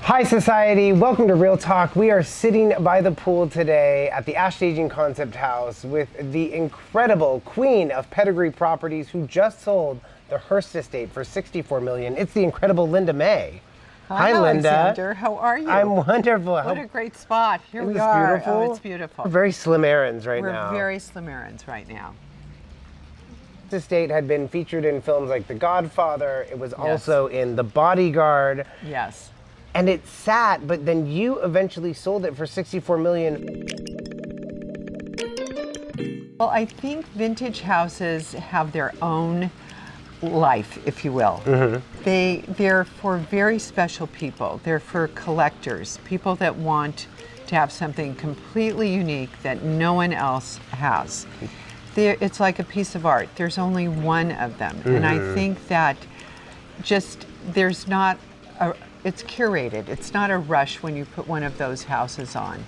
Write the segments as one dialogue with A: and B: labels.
A: Hi society, welcome to Real Talk. We are sitting by the pool today at the Ash Staging Concept House with the incredible queen of pedigree properties who just sold the Hearst estate for $64 million. It's the incredible Linda May.
B: Hi,
A: Linda.
B: Alexander. How are you?
A: I'm wonderful.
B: What a great spot. Here
A: Isn't
B: we
A: this
B: are.
A: beautiful?
B: Oh, it's beautiful.
A: We're very slim errands right
B: We're
A: now.
B: very slim errands right now.
A: This estate had been featured in films like The Godfather. It was
B: Yes.
A: also in The Bodyguard.
B: Yes.
A: And it sat, but then you eventually sold it for $64 million.
B: Well, I think vintage houses have their own life, if you will. They're for very special people. They're for collectors, people that want to have something completely unique that no one else has. It's like a piece of art. There's only one of them. And I think that there's not it's curated. It's not a rush when you put one of those houses on.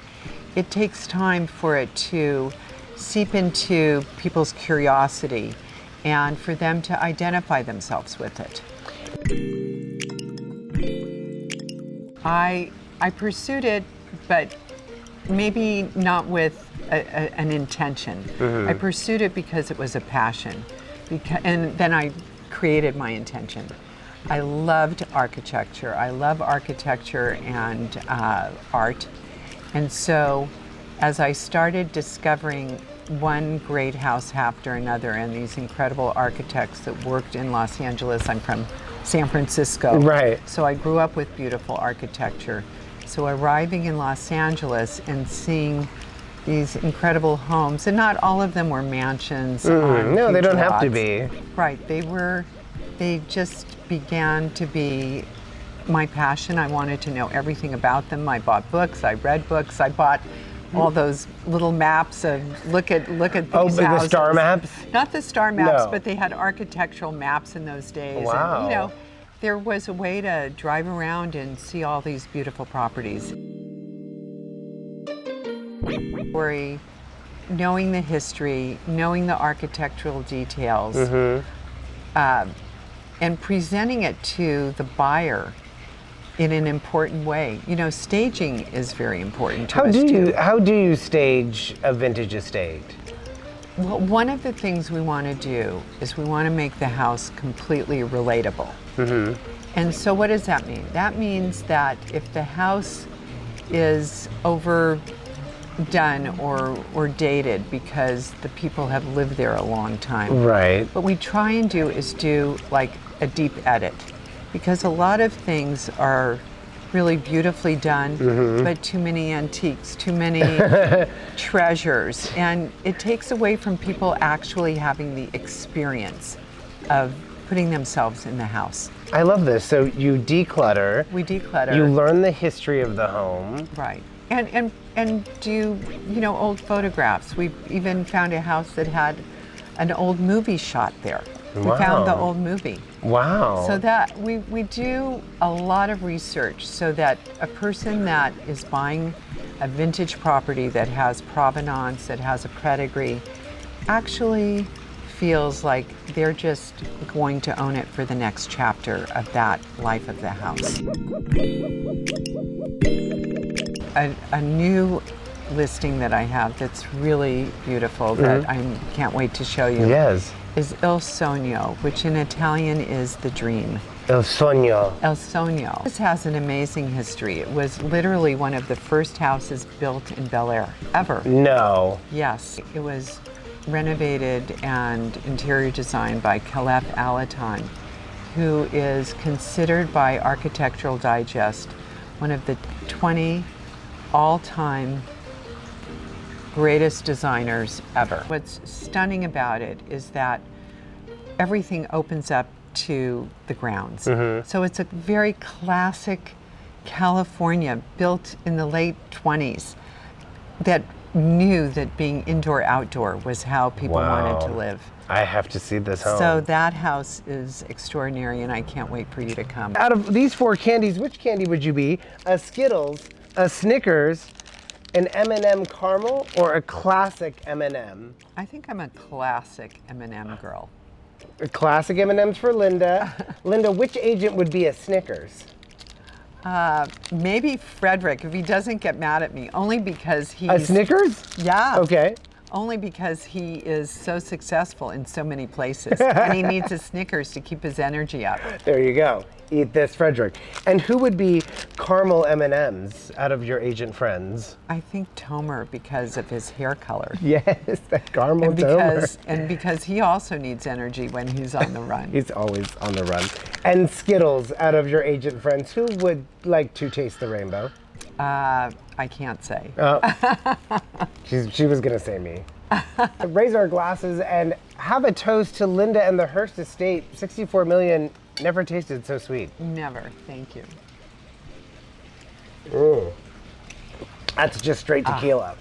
B: It takes time for it to seep into people's curiosity and for them to identify themselves with it. I pursued it, but maybe not with an intention. I pursued it because it was a passion, and then I created my intention. I loved architecture. I love architecture and art. And so as I started discovering one great house after another and these incredible architects that worked in Los Angeles, I'm from San Francisco.
A: Right.
B: So I grew up with beautiful architecture. So arriving in Los Angeles and seeing these incredible homes, and not all of them were mansions.
A: No, they don't have to
B: lots.
A: be.
B: Right, they just began to be my passion. I wanted to know everything about them. I bought books, I read books, I bought all those little maps of look at these houses.
A: The star maps?
B: Not the star maps,
A: No.
B: but they had architectural maps in those days.
A: Wow.
B: And, there was a way to drive around and see all these beautiful properties. Knowing the history, knowing the architectural details, and presenting it to the buyer in an important way. Staging is very important to us too.
A: How do you stage a vintage estate?
B: Well, one of the things we want to do is we want to make the house completely relatable. And so what does that mean? That means that if the house is overdone or dated because the people have lived there a long time.
A: Right.
B: What we try and do is do like a deep edit, because a lot of things are really beautifully done, but too many antiques, too many treasures, and it takes away from people actually having the experience of putting themselves in the house.
A: I love this. So you declutter.
B: We declutter.
A: You learn the history of the home.
B: Right. And do, old photographs. We've even found a house that had an old movie shot there.
A: Wow.
B: We found the old movie.
A: Wow.
B: So that we do a lot of research so that a person that is buying a vintage property that has provenance, that has a pedigree, actually feels like they're just going to own it for the next chapter of that life of the house. A new listing that I have that's really beautiful that I can't wait to show you.
A: Yes.
B: Is Il Sogno, which in Italian is the dream.
A: Il Sogno.
B: Il Sogno. This has an amazing history. It was literally one of the first houses built in Bel-Air ever.
A: No.
B: Yes, it was renovated and interior designed by Caleb Alaton, who is considered by Architectural Digest one of the 20 all-time greatest designers ever. What's stunning about it is that everything opens up to the grounds. So it's a very classic California, built in the late 20s, that knew that being indoor-outdoor was how people wanted to live.
A: I have to see this home.
B: So that house is extraordinary, and I can't wait for you to come.
A: Out of these four candies, which candy would you be? A Skittles, a Snickers, an M&M caramel, or a classic M&M?
B: I think I'm a classic M&M girl.
A: Classic M&Ms for Linda. Linda, which agent would be a Snickers?
B: Maybe Frederick, if he doesn't get mad at me, only because he's...
A: A Snickers?
B: Yeah.
A: Okay.
B: Only because he is so successful in so many places. And he needs a Snickers to keep his energy up.
A: There you go. Eat this, Frederick. And who would be caramel M&Ms out of your agent friends?
B: I think Tomer because of his hair color.
A: Yes, that caramel Tomer.
B: And because he also needs energy when he's on the run.
A: He's always on the run. And Skittles out of your agent friends, who would like to taste the rainbow?
B: I can't say.
A: She was gonna say me. Raise our glasses and have a toast to Linda and the Hearst estate. 64 million, never tasted so sweet.
B: Never, thank you.
A: That's just straight tequila.